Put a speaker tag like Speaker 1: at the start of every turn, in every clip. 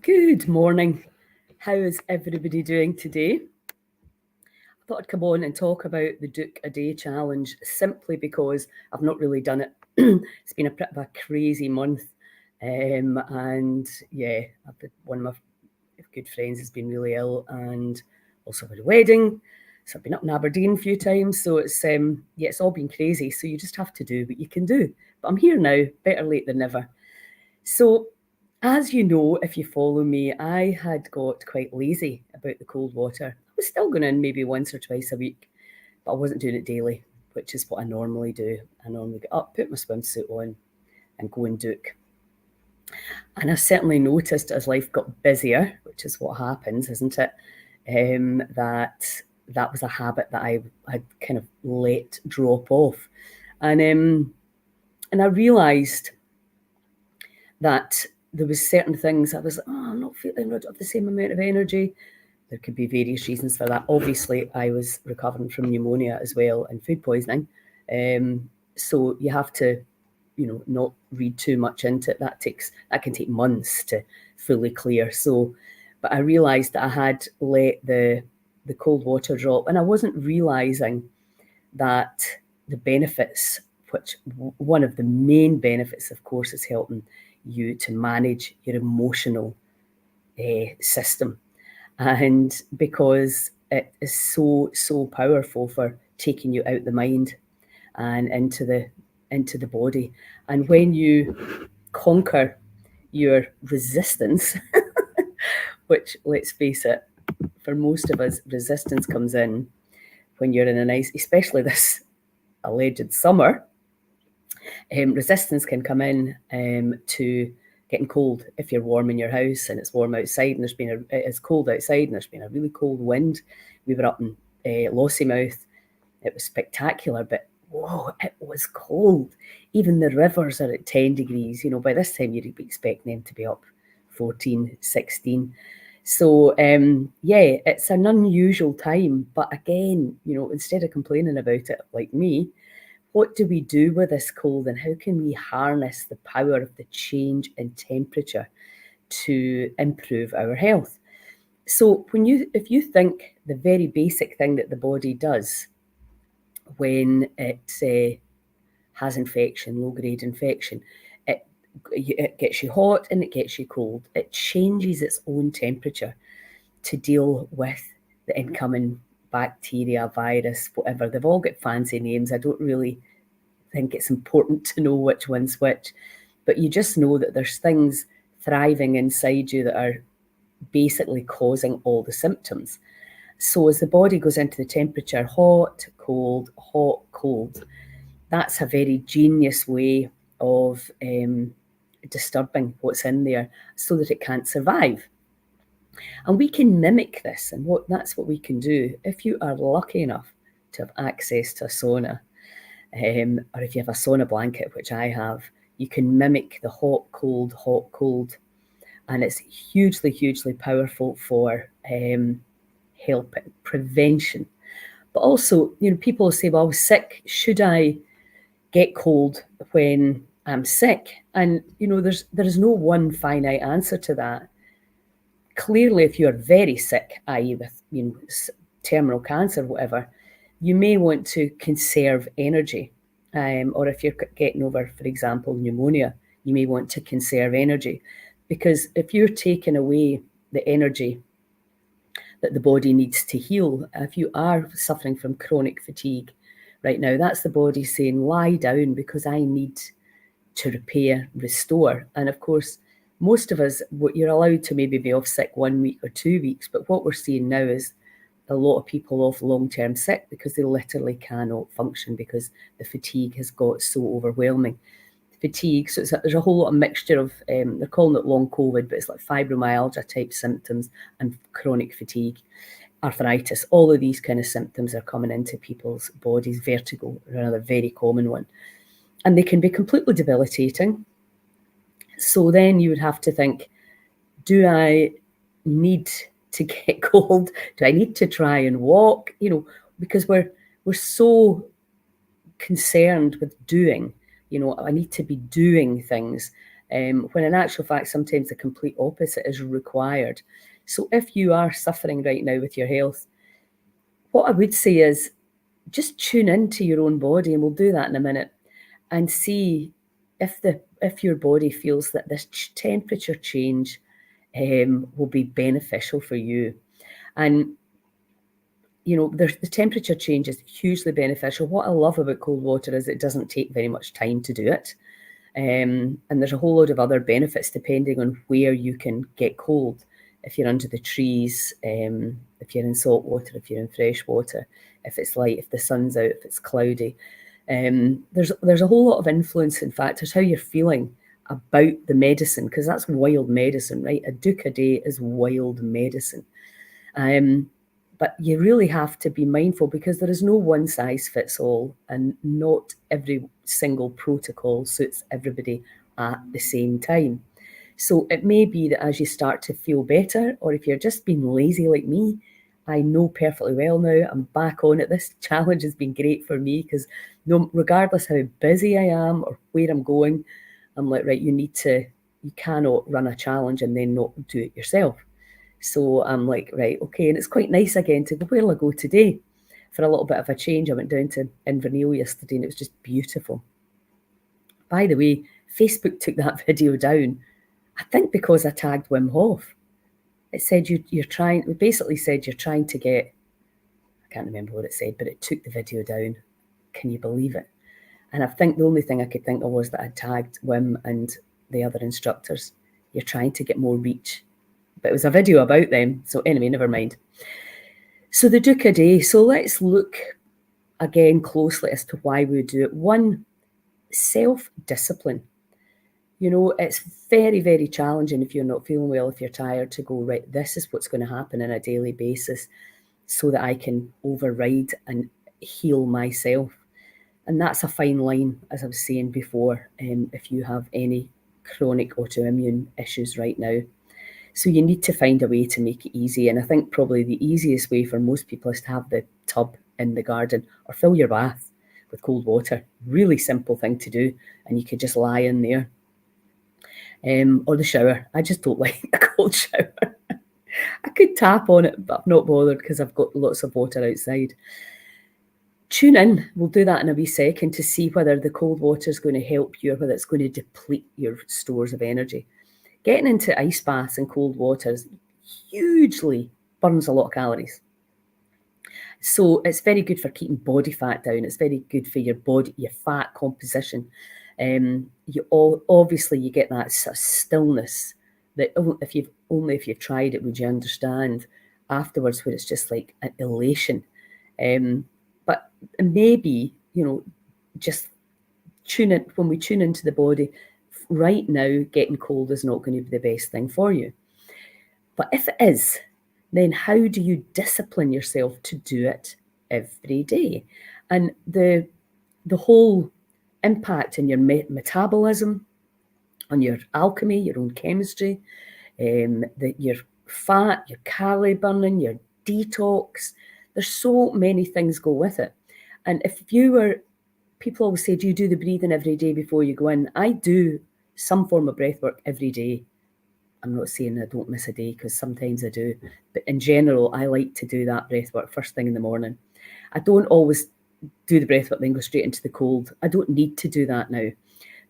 Speaker 1: Good morning. How is everybody doing today? I thought I'd come on and talk about the Dook a Day challenge simply because I've not really done it. It's been a bit of a crazy month. And yeah, one of my good friends has been really ill and also had a wedding. So I've been up in Aberdeen a few times. So it's all been crazy. So you just have to do what you can do. But I'm here now, better late than never. So as you know, if you follow me, I had got quite lazy about the cold water. I was still going in maybe once or twice a week, but I wasn't doing it daily, which is what I normally do. I normally get up, put my swimsuit on, and go and dook. And I certainly noticed as life got busier, which is what happens, isn't it? That was a habit that I had kind of let drop off. And I realised that there was certain things I was like, I'm not feeling, I don't have the same amount of energy. There could be various reasons for that. Obviously, I was recovering from pneumonia as well and food poisoning. So you have to, not read too much into it. That can take months to fully clear. So, but I realised that I had let the cold water drop, and I wasn't realising that the benefits, which one of the main benefits, of course, is helping you to manage your emotional system. And because it is so powerful for taking you out the mind and into the body. And when you conquer your resistance, which, let's face it, for most of us, resistance comes in when you're in a nice, especially this alleged summer, resistance can come in to getting cold if you're warm in your house and it's warm outside and it's cold outside and there's been a really cold wind. We were up in Lossiemouth. It was spectacular, but whoa, it was cold. Even the rivers are at 10 degrees. By this time you'd be expecting them to be up 14, 16. So, it's an unusual time. But again, instead of complaining about it like me, what do we do with this cold and how can we harness the power of the change in temperature to improve our health? So if you think the very basic thing that the body does when it has infection, low-grade infection, it gets you hot and it gets you cold. It changes its own temperature to deal with the incoming bacteria, virus, whatever. They've all got fancy names. I don't really think it's important to know which one's which, but you just know that there's things thriving inside you that are basically causing all the symptoms. So as the body goes into the temperature, hot, cold, that's a very genius way of disturbing what's in there so that it can't survive. And we can mimic this, and that's what we can do. If you are lucky enough to have access to a sauna, or if you have a sauna blanket, which I have, you can mimic the hot, cold, and it's hugely powerful for helping prevention. But also, people say, well, I was sick. Should I get cold when I'm sick? And, there is no one finite answer to that. Clearly, if you're very sick, i.e. with, terminal cancer, whatever, you may want to conserve energy. Or if you're getting over, for example, pneumonia, you may want to conserve energy. Because if you're taking away the energy that the body needs to heal, if you are suffering from chronic fatigue right now, that's the body saying, lie down because I need to repair, restore. And of course, most of us, you're allowed to maybe be off sick 1 week or 2 weeks, but what we're seeing now is a lot of people off long-term sick because they literally cannot function because the fatigue has got so overwhelming. Fatigue, so there's a whole lot of mixture of, they're calling it long COVID, but it's like fibromyalgia type symptoms and chronic fatigue, arthritis, all of these kind of symptoms are coming into people's bodies. Vertigo, another very common one. And they can be completely debilitating. So then you would have to think, do I need to get cold? Do I need to try and walk? Because we're so concerned with doing. I need to be doing things when in actual fact, sometimes the complete opposite is required. So if you are suffering right now with your health, what I would say is just tune into your own body, and we'll do that in a minute, and see if your body feels that this temperature change will be beneficial for you. And the temperature change is hugely beneficial. What I love about cold water is it doesn't take very much time to do it. And there's a whole load of other benefits depending on where you can get cold. If you're under the trees, if you're in salt water, if you're in fresh water, if it's light, if the sun's out, if it's cloudy. There's a whole lot of influence, in fact, as how you're feeling about the medicine, because that's wild medicine, right? A dook a day is wild medicine. But you really have to be mindful, because there is no one size fits all, and not every single protocol suits everybody at the same time. So it may be that as you start to feel better, or if you're just being lazy like me, I know perfectly well now, I'm back on it. This challenge has been great for me, because regardless how busy I am or where I'm going, I'm like, right, you cannot run a challenge and then not do it yourself. So I'm like, right, okay. And it's quite nice again to go, where'll I go today? For a little bit of a change, I went down to Inverness yesterday, and it was just beautiful. By the way, Facebook took that video down, I think because I tagged Wim Hof. It said it basically said you're trying to get, I can't remember what it said, but it took the video down. Can you believe it? And I think the only thing I could think of was that I tagged Wim and the other instructors. You're trying to get more reach. But it was a video about them. So anyway, never mind. So the dook a day. So let's look again closely as to why we do it. One, self-discipline. It's very, very challenging if you're not feeling well, if you're tired, to go, right, this is what's going to happen on a daily basis so that I can override and heal myself. And that's a fine line, as I was saying before, if you have any chronic autoimmune issues right now. So you need to find a way to make it easy. And I think probably the easiest way for most people is to have the tub in the garden, or fill your bath with cold water. Really simple thing to do. And you could just lie in there. Or the shower. I just don't like a cold shower. I could tap on it, but I'm not bothered because I've got lots of water outside. Tune in. We'll do that in a wee second to see whether the cold water is going to help you or whether it's going to deplete your stores of energy. Getting into ice baths and cold waters hugely burns a lot of calories. So it's very good for keeping body fat down. It's very good for your fat composition. Obviously you get that sort of stillness that if you've tried it would you understand afterwards, where it's just like an elation. But maybe just tune in. When we tune into the body right now, getting cold is not going to be the best thing for you. But if it is, then how do you discipline yourself to do it every day? And the whole impact on your metabolism, on your alchemy, your own chemistry, your fat, your calorie burning, your detox. There's so many things go with it. And people always say, do you do the breathing every day before you go in? I do some form of breath work every day. I'm not saying I don't miss a day, because sometimes I do. But in general, I like to do that breath work first thing in the morning. I don't always do the breath work, then go straight into the cold. I don't need to do that now.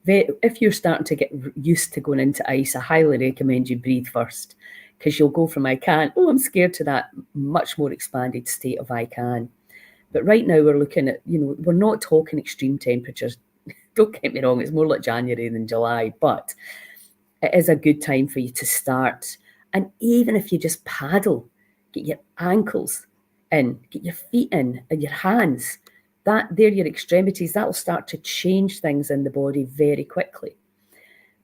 Speaker 1: If you're starting to get used to going into ice, I highly recommend you breathe first, because you'll go from I can, I'm scared, to that much more expanded state of I can. But right now we're looking at, we're not talking extreme temperatures. Don't get me wrong, it's more like January than July, but it is a good time for you to start. And even if you just paddle, get your ankles in, get your feet in, and your hands, they're your extremities. That'll start to change things in the body very quickly.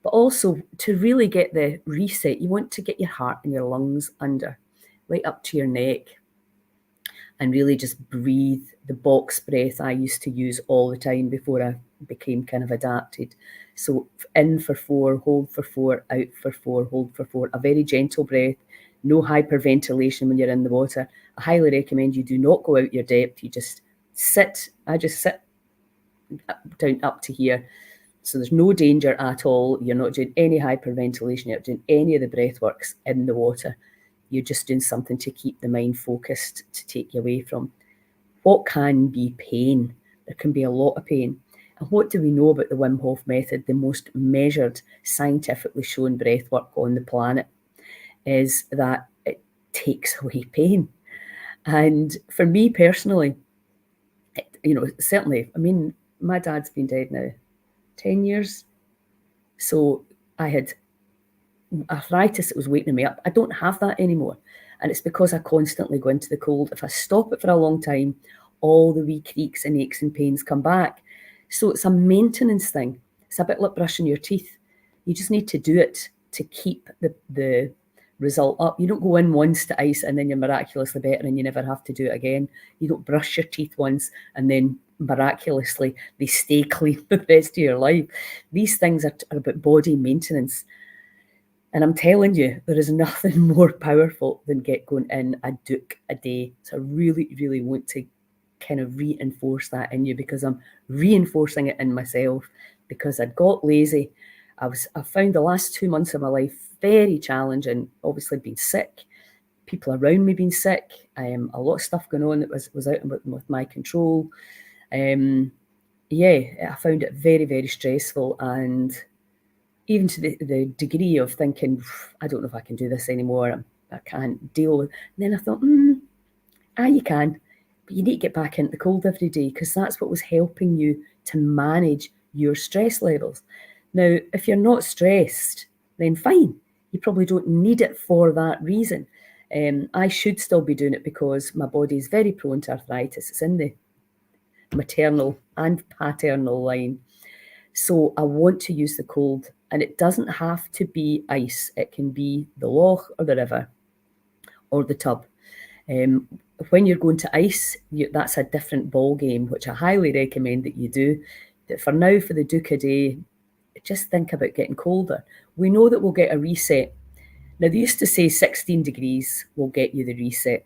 Speaker 1: But also, to really get the reset, you want to get your heart and your lungs under, right up to your neck, and really just breathe the box breath I used to use all the time before I became kind of adapted. So in for 4, hold for 4, out for 4, hold for 4. A very gentle breath, no hyperventilation when you're in the water. I highly recommend you do not go out your depth. You just sit. I just sit down up to here. So there's no danger at all. You're not doing any hyperventilation. You're not doing any of the breath works in the water. You're just doing something to keep the mind focused, to take you away from what can be pain. There can be a lot of pain. And what do we know about the Wim Hof method? The most measured, scientifically shown breath work on the planet is that it takes away pain. And for me personally, certainly, I mean, my dad's been dead now 10 years. So I had arthritis that was waking me up. I don't have that anymore. And it's because I constantly go into the cold. If I stop it for a long time, all the wee creaks and aches and pains come back. So it's a maintenance thing. It's a bit like brushing your teeth. You just need to do it to keep the result up. You don't go in once to ice and then you're miraculously better and you never have to do it again. You don't brush your teeth once and then miraculously they stay clean for the rest of your life. These things are about body maintenance. And I'm telling you, there is nothing more powerful than going in a dook a day. So I really, really want to kind of reinforce that in you, because I'm reinforcing it in myself, because I'd got lazy. I found the last 2 months of my life very challenging. Obviously been sick, people around me being sick, a lot of stuff going on that was out with my control. I found it very, very stressful, and even to the degree of thinking, I don't know if I can do this anymore. I can't deal with. And then I thought, you can, but you need to get back into the cold every day, because that's what was helping you to manage your stress levels. Now, if you're not stressed, then fine. You probably don't need it for that reason. I should still be doing it because my body is very prone to arthritis. It's in the maternal and paternal line. So I want to use the cold, and it doesn't have to be ice. It can be the loch or the river or the tub. When you're going to ice, that's a different ball game, which I highly recommend that you do. That for now, for the dook a day, just think about getting colder. We know that we'll get a reset. Now, they used to say 16 degrees will get you the reset.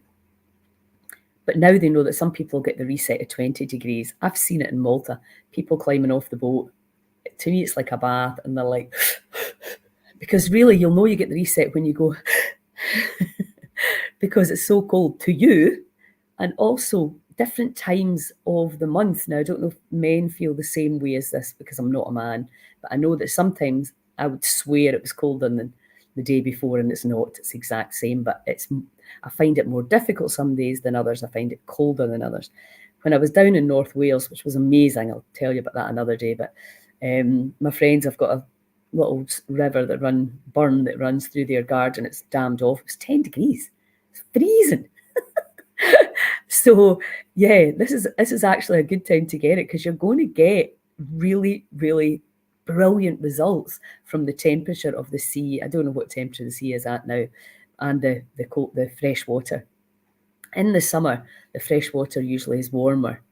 Speaker 1: But now they know that some people get the reset at 20 degrees. I've seen it in Malta. People climbing off the boat. To me, it's like a bath, and they're like, because really, you'll know you get the reset when you go, because it's so cold to you. And also different times of the month. Now, I don't know if men feel the same way as this, because I'm not a man, but I know that sometimes I would swear it was colder than the day before, and it's not. It's the exact same, but I find it more difficult some days than others. I find it colder than others. When I was down in North Wales, which was amazing, I'll tell you about that another day, but my friends have got a little river burn that runs through their garden. It's dammed off. It's 10 degrees. It's freezing. So yeah, this is actually a good time to get it, because you're going to get really, really brilliant results from the temperature of the sea. I don't know what temperature the sea is at now, and the fresh water. In the summer, the fresh water usually is warmer,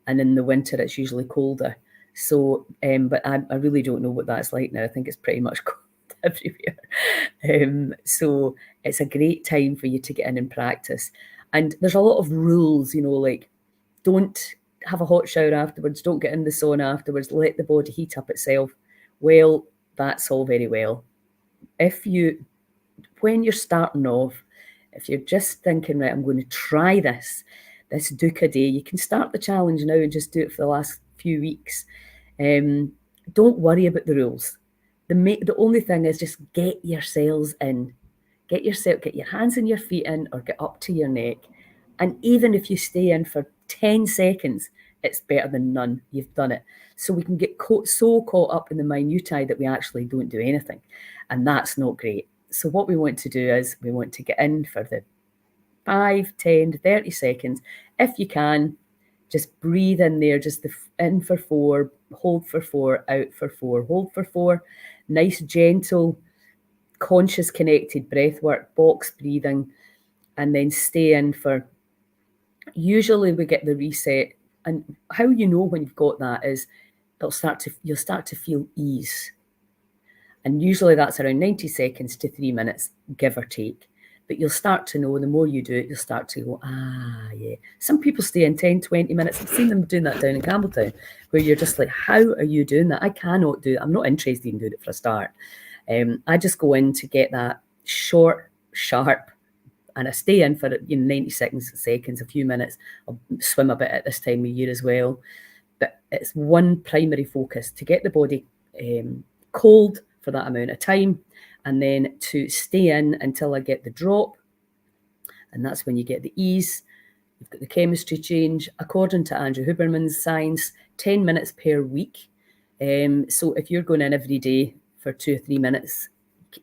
Speaker 1: and in the winter it's usually colder. So, but I really don't know what that's like now. I think it's pretty much cold everywhere. So it's a great time for you to get in and practice. And there's a lot of rules, like don't have a hot shower afterwards, don't get in the sauna afterwards, let the body heat up itself. Well, that's all very well. When you're starting off, if you're just thinking, right, I'm going to try this dook a day, you can start the challenge now and just do it for the last few weeks. Don't worry about the rules. The only thing is just get yourselves in. Get your hands and your feet in, or get up to your neck. And even if you stay in for 10 seconds, it's better than none. You've done it. So we can get so caught up in the minutiae that we actually don't do anything. And that's not great. So what we want to do is we want to get in for the 5, 10, 30 seconds. If you can, just breathe in there, just in for 4, hold for 4, out for 4, hold for 4. Nice, gentle, conscious, connected breath work, box breathing, and then stay in for, usually we get the reset. And how you know when you've got that is you'll start to feel ease. And usually that's around 90 seconds to 3 minutes, give or take. But you'll start to know, the more you do it, you'll start to go, yeah. Some people stay in 10, 20 minutes. I've seen them doing that down in Campbelltown, where you're just like, how are you doing that? I cannot do it. I'm not interested in doing it for a start. I just go in to get that short, sharp, and I stay in for 90 seconds, a few minutes. I'll swim a bit at this time of year as well. But it's one primary focus, to get the body cold for that amount of time, and then to stay in until I get the drop. And that's when you get the ease. You've got the chemistry change. According to Andrew Huberman's science, 10 minutes per week. So if you're going in every day for 2 or 3 minutes,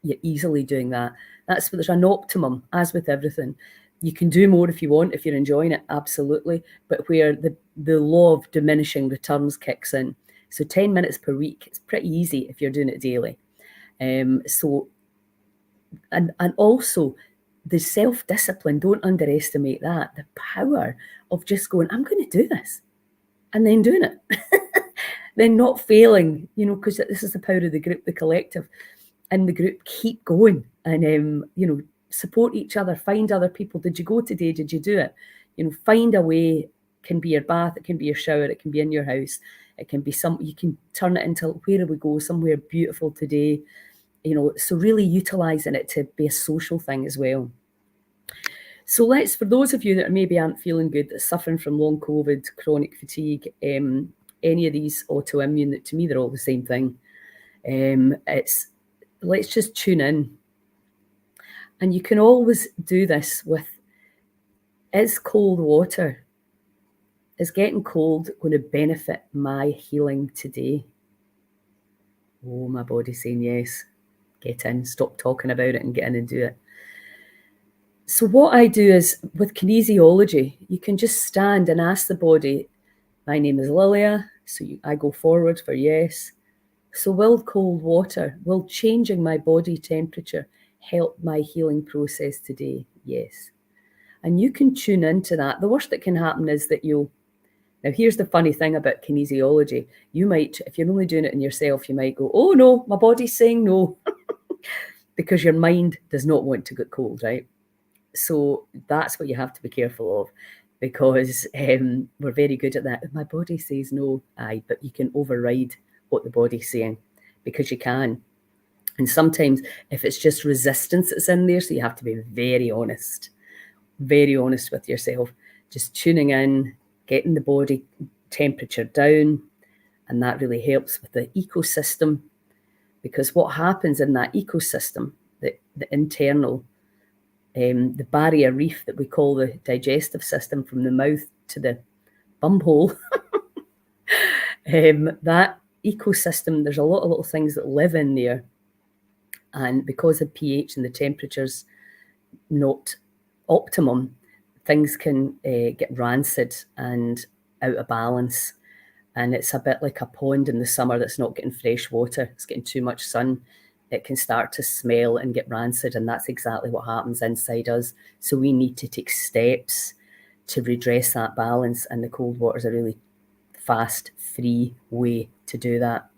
Speaker 1: you're easily doing that. There's an optimum, as with everything. You can do more if you want, if you're enjoying it, absolutely. But where the law of diminishing returns kicks in. So 10 minutes per week, it's pretty easy if you're doing it daily. And also the self-discipline, don't underestimate that. The power of just going, I'm going to do this, and then doing it. Then not failing, because this is the power of the group, the collective. And the group, keep going and, support each other, find other people. Did you go today? Did you do it? Find a way. It can be your bath, it can be your shower, it can be in your house. It can be you can turn it into, where do we go? Somewhere beautiful today. So really utilising it to be a social thing as well. So for those of you that maybe aren't feeling good, that's suffering from long COVID, chronic fatigue, any of these autoimmune, that to me, they're all the same thing. Let's just tune in. And you can always do this with, is cold water, is getting cold going to benefit my healing today? Oh, my body's saying yes. Get in, stop talking about it and get in and do it. So what I do is, with kinesiology, you can just stand and ask the body, my name is Lilia, so I go forward for yes. So will cold water, will changing my body temperature help my healing process today? Yes. And you can tune into that. The worst that can happen is that now here's the funny thing about kinesiology. You might, if you're only doing it in yourself, you might go, oh no, my body's saying no. Because your mind does not want to get cold, right? So that's what you have to be careful of, because we're very good at that. If my body says no, but you can override what the body's saying, because you can. And sometimes if it's just resistance that's in there, so you have to be very honest with yourself, just tuning in, getting the body temperature down, and that really helps with the ecosystem. Because what happens in that ecosystem, the internal, the barrier reef that we call the digestive system, from the mouth to the bumhole, that ecosystem, there's a lot of little things that live in there. And because the pH and the temperature's not optimum, things can get rancid and out of balance. And it's a bit like a pond in the summer that's not getting fresh water. It's getting too much sun. It can start to smell and get rancid. And that's exactly what happens inside us. So we need to take steps to redress that balance. And the cold water is a really fast, free way to do that.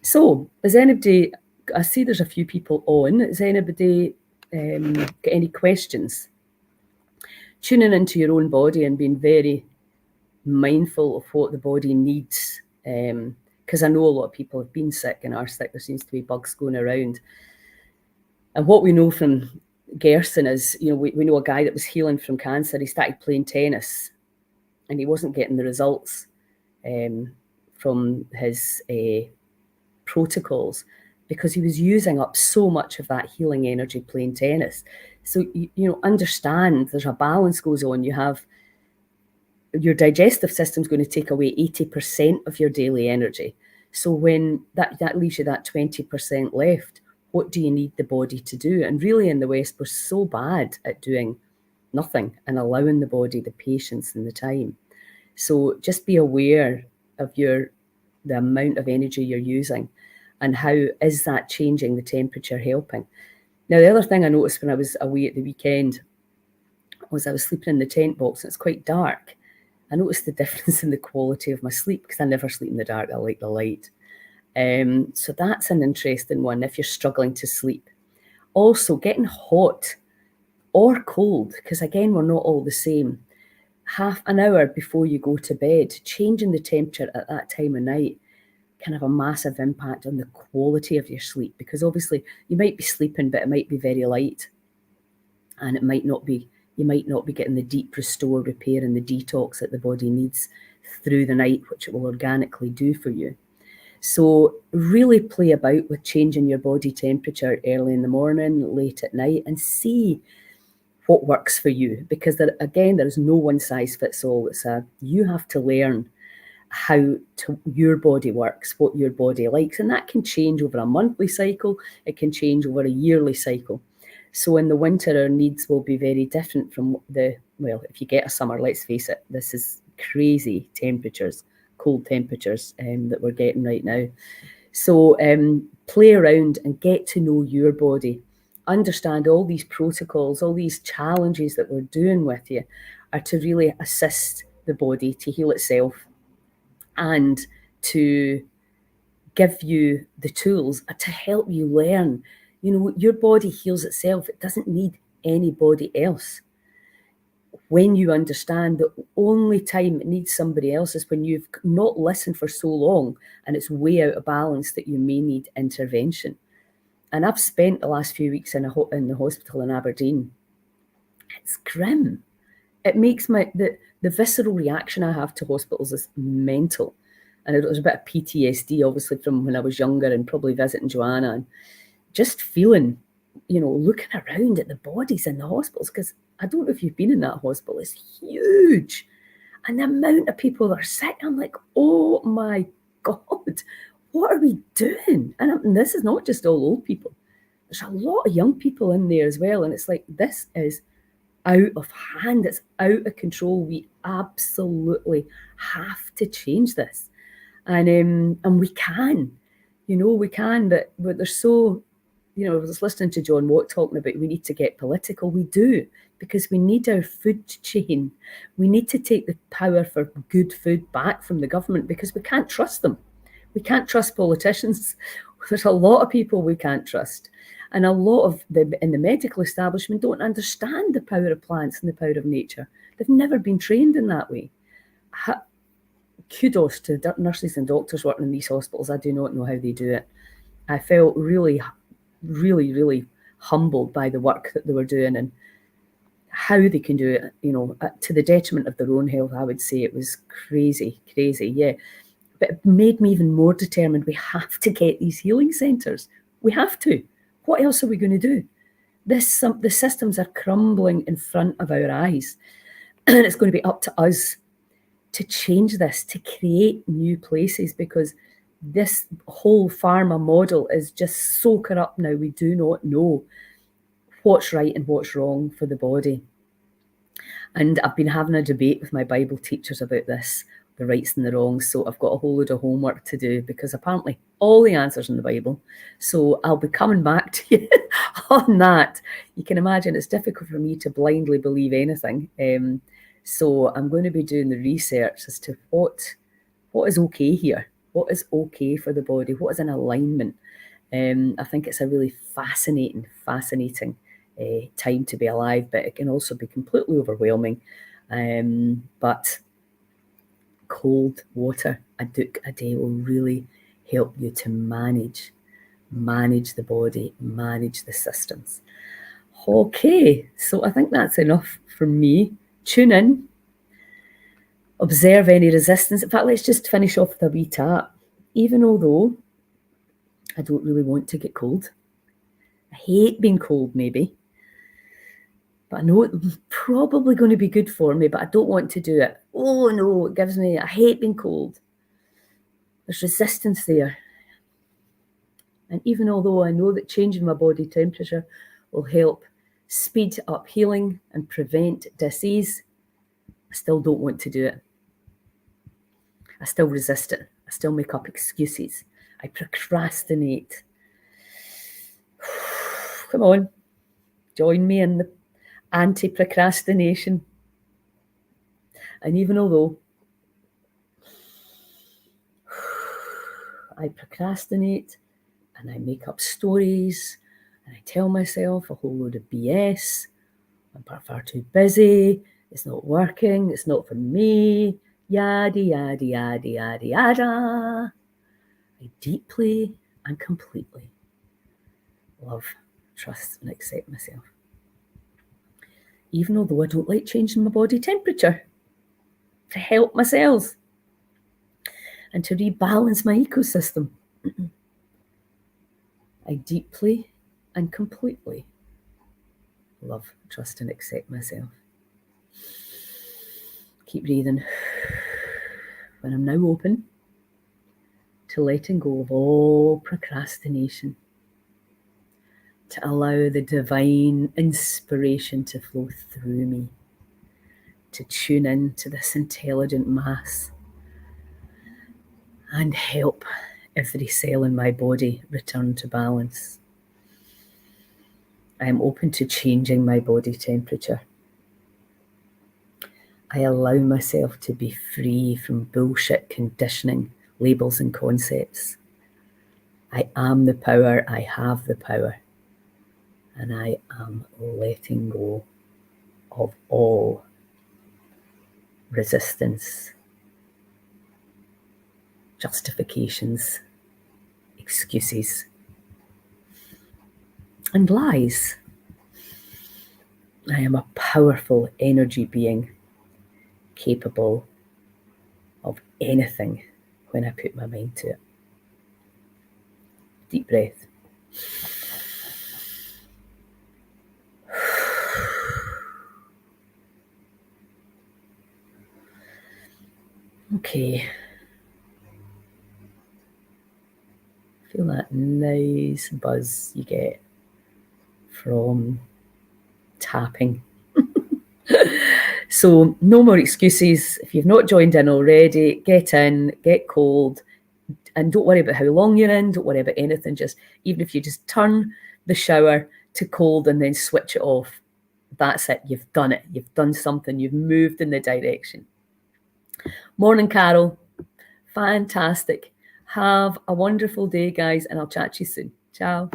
Speaker 1: So is anybody, I see there's a few people on. Is anybody got any questions? Tuning into your own body and being very mindful of what the body needs, because I know a lot of people have been sick and are sick. There seems to be bugs going around. And what we know from Gerson is, we know a guy that was healing from cancer. He started playing tennis and he wasn't getting the results from his protocols, because he was using up so much of that healing energy playing tennis. So, understand there's a balance goes on. You have your digestive system's going to take away 80% of your daily energy. So when that leaves you that 20% left, what do you need the body to do? And really in the West, we're so bad at doing nothing and allowing the body the patience and the time. So just be aware of the amount of energy you're using, and how is that changing the temperature helping. Now, the other thing I noticed when I was away at the weekend was I was sleeping in the tent box and it's quite dark. I noticed the difference in the quality of my sleep, because I never sleep in the dark. I like the light. So that's an interesting one if you're struggling to sleep. Also, getting hot or cold, because again, we're not all the same. Half an hour before you go to bed, changing the temperature at that time of night can have a massive impact on the quality of your sleep, because obviously you might be sleeping, but it might be very light, and you might not be getting the deep restore, repair, and the detox that the body needs through the night, which it will organically do for you. So really play about with changing your body temperature early in the morning, late at night, and see what works for you, because there's no one size fits all. You have to learn how your body works, what your body likes, and that can change over a monthly cycle. It can change over a yearly cycle. So in the winter, our needs will be very different from if you get a summer, let's face it, this is crazy temperatures, cold temperatures that we're getting right now. So play around and get to know your body. Understand all these protocols, all these challenges that we're doing with you are to really assist the body to heal itself and to give you the tools to help you learn. Your body heals itself. It doesn't need anybody else. When you understand the only time it needs somebody else is when you've not listened for so long and it's way out of balance that you may need intervention. And I've spent the last few weeks in the hospital in Aberdeen. It's grim. It makes the visceral reaction I have to hospitals is mental. And it was a bit of PTSD, obviously, from when I was younger and probably visiting Joanna, and just feeling, looking around at the bodies in the hospitals, because I don't know if you've been in that hospital, it's huge. And the amount of people that are sick, I'm like, oh my God, what are we doing? And this is not just all old people. There's a lot of young people in there as well. And it's like, this is out of hand. It's out of control. We absolutely have to change this. And we can, we can, but there's so, I was listening to John Watt talking about we need to get political. We do, because we need our food chain. We need to take the power for good food back from the government, because we can't trust them. We can't trust politicians. There's a lot of people we can't trust. And a lot of in the medical establishment don't understand the power of plants and the power of nature. They've never been trained in that way. Kudos to nurses and doctors working in these hospitals. I do not know how they do it. I felt really, really, really humbled by the work that they were doing and how they can do it, to the detriment of their own health. I would say it was crazy, yeah. But it made me even more determined. We have to get these healing centres. We have to. What else are we going to do? The systems are crumbling in front of our eyes. And it's going to be up to us to change this, to create new places, because this whole pharma model is just so corrupt now. We do not know what's right and what's wrong for the body. And I've been having a debate with my Bible teachers about this, the rights and the wrongs. So I've got a whole load of homework to do, because apparently all the answers in the Bible. So I'll be coming back to you on that. You can imagine it's difficult for me to blindly believe anything. So I'm going to be doing the research as to what is okay here, what is okay for the body, what is in alignment. I think it's a really fascinating time to be alive, but it can also be completely overwhelming. But cold water, a dook a day, will really help you to manage the body, manage the systems. Okay, so I think that's enough from me. Tune in, observe any resistance. In fact, let's just finish off with a wee tap. Even although I don't really want to get cold, I hate being cold maybe, but I know it's probably going to be good for me, but I don't want to do it. Oh no, I hate being cold. There's resistance there. And even although I know that changing my body temperature will help speed up healing and prevent disease, I still don't want to do it. I still resist it. I still make up excuses. I procrastinate. Come on, join me in the anti-procrastination. And even although I procrastinate and I make up stories and I tell myself a whole load of BS, I'm far too busy. It's not working. It's not for me. Yada, yada, yada, yada, yada. I deeply and completely love, trust, and accept myself. Even although I don't like changing my body temperature to help my cells and to rebalance my ecosystem. I deeply and completely love, trust, and accept myself. Keep breathing. When I'm now open to letting go of all procrastination, to allow the divine inspiration to flow through me, to tune in to this intelligent mass and help every cell in my body return to balance. I am open to changing my body temperature. I allow myself to be free from bullshit conditioning, labels and concepts. I am the power, I have the power, and I am letting go of all resistance, justifications, excuses, and lies. I am a powerful energy being capable of anything when I put my mind to it. Deep breath. Okay. Feel that nice buzz you get from tapping. So no more excuses. If you've not joined in already, get in, get cold, and don't worry about how long you're in. Don't worry about anything. Just even if you just turn the shower to cold and then switch it off, that's it. You've done it. You've done something. You've moved in the direction. Morning, Carol. Fantastic. Have a wonderful day, guys, and I'll chat to you soon. Ciao.